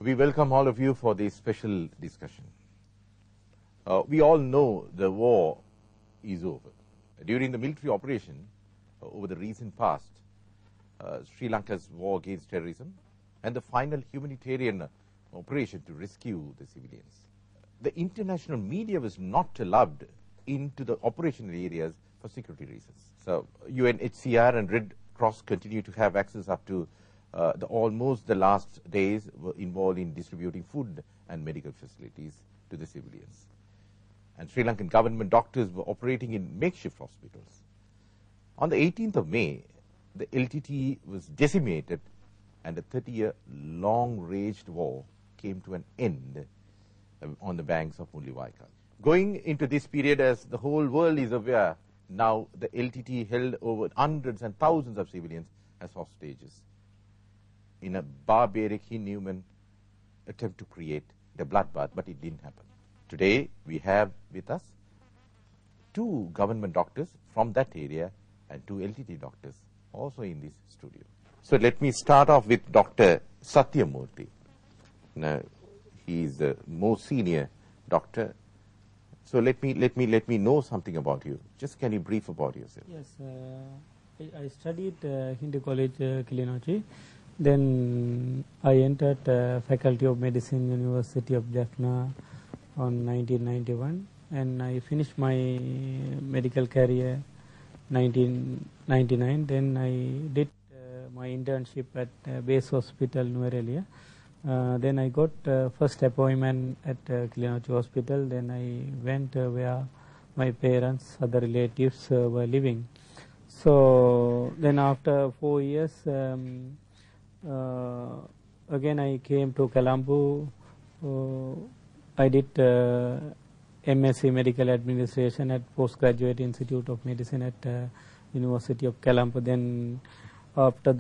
We welcome all of you for this special discussion. We all know the war is over. During the military operation over the recent past, Sri Lanka's war against terrorism and the final humanitarian operation to rescue the civilians, the international media was not allowed into the operational areas for security reasons. So UNHCR and Red Cross continue to have access up to almost the last days were involved in distributing food and medical facilities to the civilians. And Sri Lankan government doctors were operating in makeshift hospitals. On the 18th of May, the LTTE was decimated and a 30-year long-raged war came to an end on the banks of Mulliwaika. Going into this period, as the whole world is aware, now the LTTE held over hundreds and thousands of civilians as hostages in a barbaric, inhuman attempt to create the bloodbath, but it didn't happen. Today, we have with us 2 government doctors from that area and 2 LTTE doctors also in this studio. So let me start off with Dr. Satyamurthy. Now, he is the most senior doctor. So let me know something about you. Just can you brief about yourself? Yes, I studied Hindu College, Kilinochi. Then I entered Faculty of Medicine, University of Jaffna on 1991, and I finished my medical career 1999. Then I did my internship at base hospital Nuerelia. Then I got first appointment at Kilinochi Hospital. Then I went where my parents, other relatives were living. So then after 4 years, again I came to Colombo. I did MSc Medical Administration at Postgraduate Institute of Medicine at University of Colombo. Then after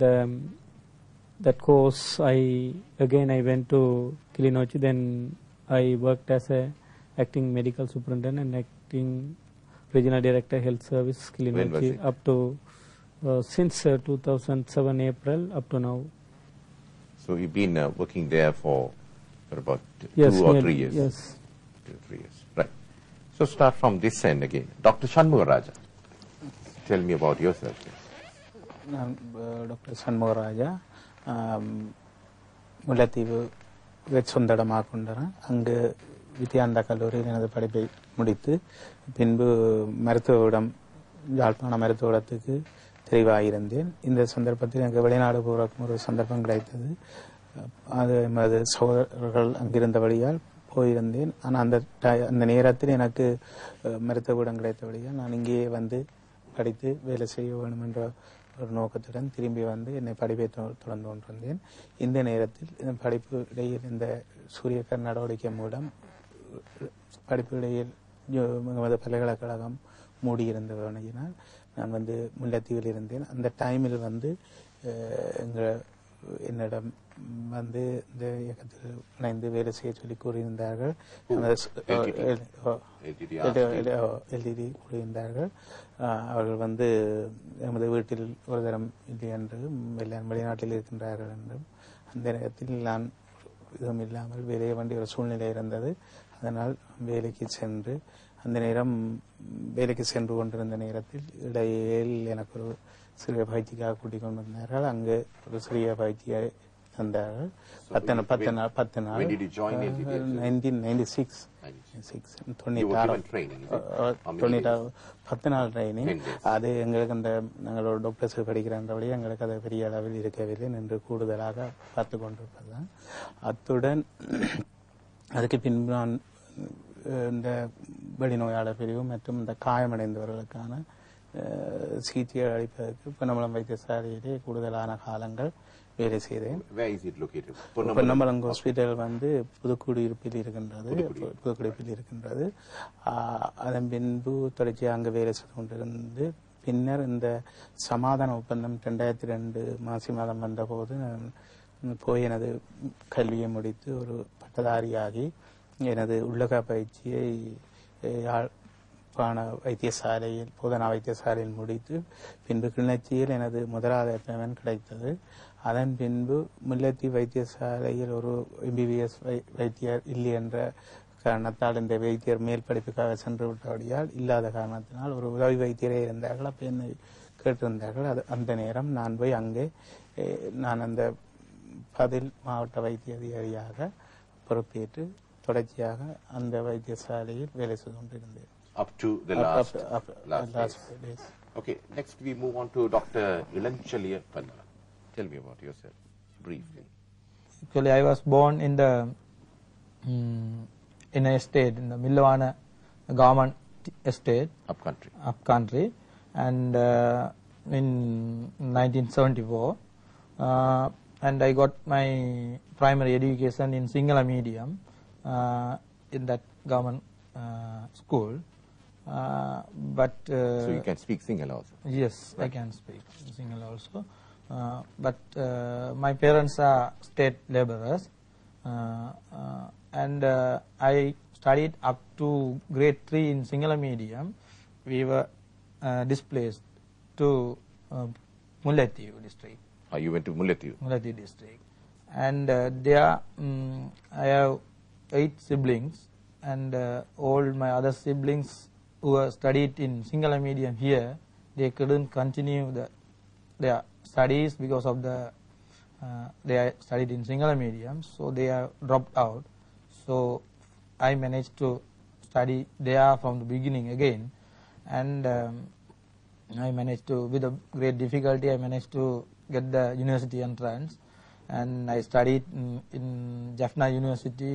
that course, I went to Kilinochi. Then I worked as a acting medical superintendent and acting regional director health service Kilinochi up to since 2007 April up to now. So you've been working there for about 2 or 3 years? Yes. 2 or 3 years, right. So start from this end again. Dr. Shanmugaraja, tell me about yourself. Dr. Shanmugaraja, Mulathivu Vetsundadamaakundara, அங்கு வித்யானந்தா கல்லூரியில் எனது படிப்பை முடித்து பின்பு மருத்துவரிடம் யாழ்ப்பாண மருத்துவத்துக்கு தெரிவாயிருந்தேன். இந்த சந்தர்ப்பத்தில் எனக்கு வெளிநாடு போறதுக்கு ஒரு சந்தர்ப்பம் கிடைத்தது. அது எமது சகோதரர்கள் அங்கிருந்தபடியால் போயிருந்தேன். ஆனால் அந்த நேரத்தில் எனக்கு மருத்துவரிடம் கிடைத்தபடியால் நான் இங்கேயே வந்து படித்து வேலை செய்ய வேண்டும் என்ற ஒரு நோக்கத்துடன் திரும்பி வந்து என்னை படிப்பை தொடர்ந்து கொண்டிருந்தேன். இந்த நேரத்தில் இந்த படிப்பு இடையில் இந்த சூரியகர் நடவடிக்கை மூலம் படிப்பு இடையில் எமது பல்கலைக்கழகம் மூடியிருந்தவனால் நான் வந்து முல்லைத்தீவில் இருந்தேன். அந்த டைமில் வந்து என்னிடம் வந்து இந்த இயக்கத்தில் இணைந்து வேலை செய்ய சொல்லி கூறியிருந்தார்கள். எல்டிடி கூறியிருந்தார்கள். அவர்கள் வந்து எமது வீட்டில் ஒரு தரம் இல்லை என்றும் வெளிநாட்டில் இருக்கின்றார்கள் என்றும் அந்த நேரத்தில் நான் இதுவும் இல்லாமல் வேலையை வேண்டிய ஒரு சூழ்நிலை இருந்தது. அதனால் வேலைக்கு சென்று அந்த நேரம் வேலைக்கு சென்று கொண்டிருந்த நேரத்தில் இடையில் எனக்கு ஒரு சிறிய பயிற்சிக்காக கூட்டிக் கொண்டு வந்தார்கள். அங்கு ஒரு சிறிய பயிற்சியை தந்தார்கள். 10 நாள் 10 நாள் ட்ரைனிங். அது எங்களுக்கு அந்த நாங்கள் ஒரு டாக்டர்ஸ் படிக்கிறபடி எங்களுக்கு அது பெரிய அளவில் இருக்கவில்லை என்று கூடுதலாக பார்த்து கொண்டிருப்பதுதான். அத்துடன் அதுக்கு பின்பு நான் இந்த வெளிநோயாளர் பிரிவு மற்றும் இந்த காயமடைந்தவர்களுக்கான சிகிச்சை அளிப்பதற்கு பொன்னம்பலம் வைத்தியசாலையிலே கூடுதலான காலங்கள் வேலை செய்தேன். பொன்னம்பலம் ஹாஸ்பிட்டல் வந்து புதுக்குடியிருப்பில் இருக்கின்றது. அதன் பின்பு தொடர்ச்சியாக அங்கு வேலை செய்து கொண்டிருந்து பின்னர் இந்த சமாதான ஒப்பந்தம் 2002 மாசி மாதம் வந்தபோது போய் எனது கல்வியை முடித்து ஒரு பட்டதாரியாகி எனது உள்ளக பயிற்சியை யாழ்ப்பாண வைத்தியசாலையில் போதனா வைத்தியசாலையில் முடித்து பின்பு கிளிநொச்சியில் எனது முதலாவது அப்பாயின்மெண்ட் கிடைத்தது. அதன் பின்பு முல்லைத்தீவு வைத்தியசாலையில் ஒரு MBBS வைத்தியர் இல்லை என்ற காரணத்தால் இந்த வைத்தியர் மேல் படிப்புக்காக சென்று விட்டபடியால் இல்லாத காரணத்தினால் ஒரு உதவி வைத்தியரே இருந்தார்கள். அப்போ என்னை கேட்டிருந்தார்கள். அந்த நேரம் நான் போய் அங்கே நான் அந்த பதில் மாவட்ட வைத்திய அதிகாரியாக பொறுப்பேற்று தொடர்ச்சியாக அந்த வைத்தியசாலையில் வேலை செய்து கொண்டிருந்தேன். Up to the last days. Okay, next we move on to Dr. Ilanchaliya Palla. Tell me about yourself, briefly. Actually, I was born in the in a estate, in the Millavana government estate. Up country. And in 1974. And I got my primary education in Sinhala medium in that government school. So you can speak Sinhala also? Yes, right. I can speak Sinhala also. But my parents are state laborers, and I studied up to grade 3 in Sinhala medium. We were displaced to Mullaitivu district. You went to Mullaitivu? Mullaitivu district. And there I have 8 siblings, and all my other siblings who were studied in Sinhala medium here, they couldn't continue their studies because of they studied in Sinhala medium, so they have dropped out. So I managed to study there from the beginning again, and I managed to, with a great difficulty, I managed to get the university entrance, and I studied in Jaffna University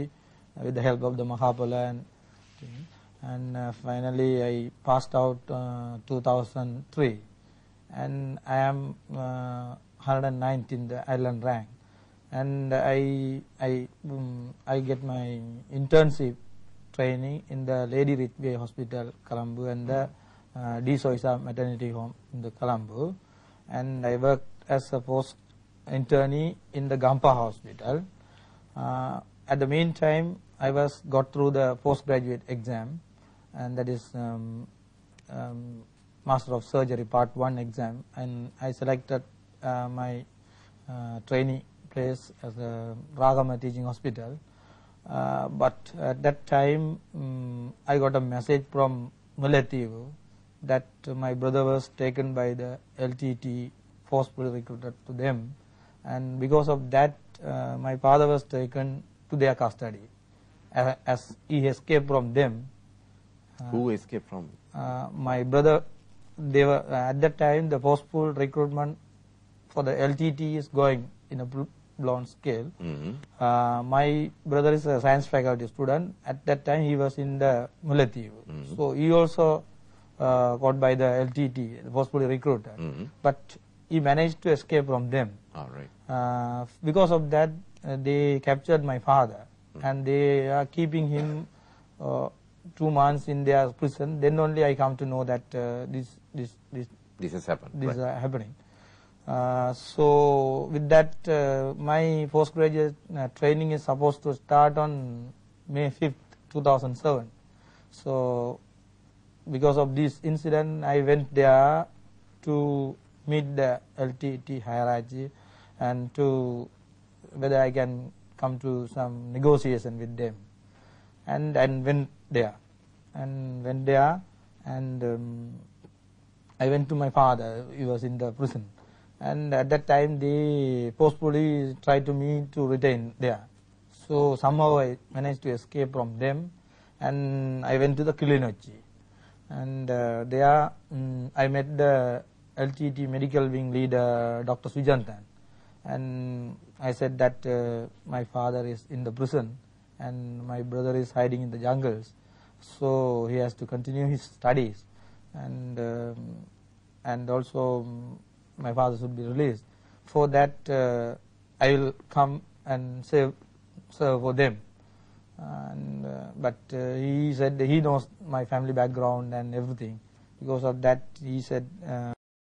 with the help of the Mahapala, and finally I passed out 2003, and I am 109th in the Ireland rank, and I get my internship training in the Lady Ridgway Hospital, Colombo, and the D. Soisa Maternity Home in the Colombo, and I worked as a post internee in the Gampa Hospital. At the meantime, I got through the postgraduate exam, and that is Master of Surgery Part 1 exam, and I selected my training place as a Ragama Teaching Hospital. But at that time, I got a message from Mullaitivu that my brother was taken by the LTTE, forcefully recruited to them, and because of that my father was taken to their custody as he escaped from them. Who escaped from? My brother. They were at that time the forceful recruitment for the LTTE is going in a blown scale. My brother is a science faculty student. At that time he was in the Mullaitivu, so he also got by the LTTE, forcefully recruited, but he managed to escape from them. All right. Because of that, they captured my father, and they are keeping him 2 months in their prison. Then only I come to know that this has happened. This is happening. So with that, my postgraduate training is supposed to start on May 5th, 2007. So because of this incident, I went there to meet the LTT hierarchy and to whether I can come to some negotiation with them, and went there, and I went to my father. He was in the prison, and at that time they forcefully tried to me to retain there. So somehow I managed to escape from them, and I went to the Kilinochi, and there I met the LTT medical wing leader, Dr. Sujantan, and I said that my father is in the prison and my brother is hiding in the jungles, so he has to continue his studies, and also my father should be released. For that I will come and serve for them. And but he said he knows my family background and everything. Because of that, he said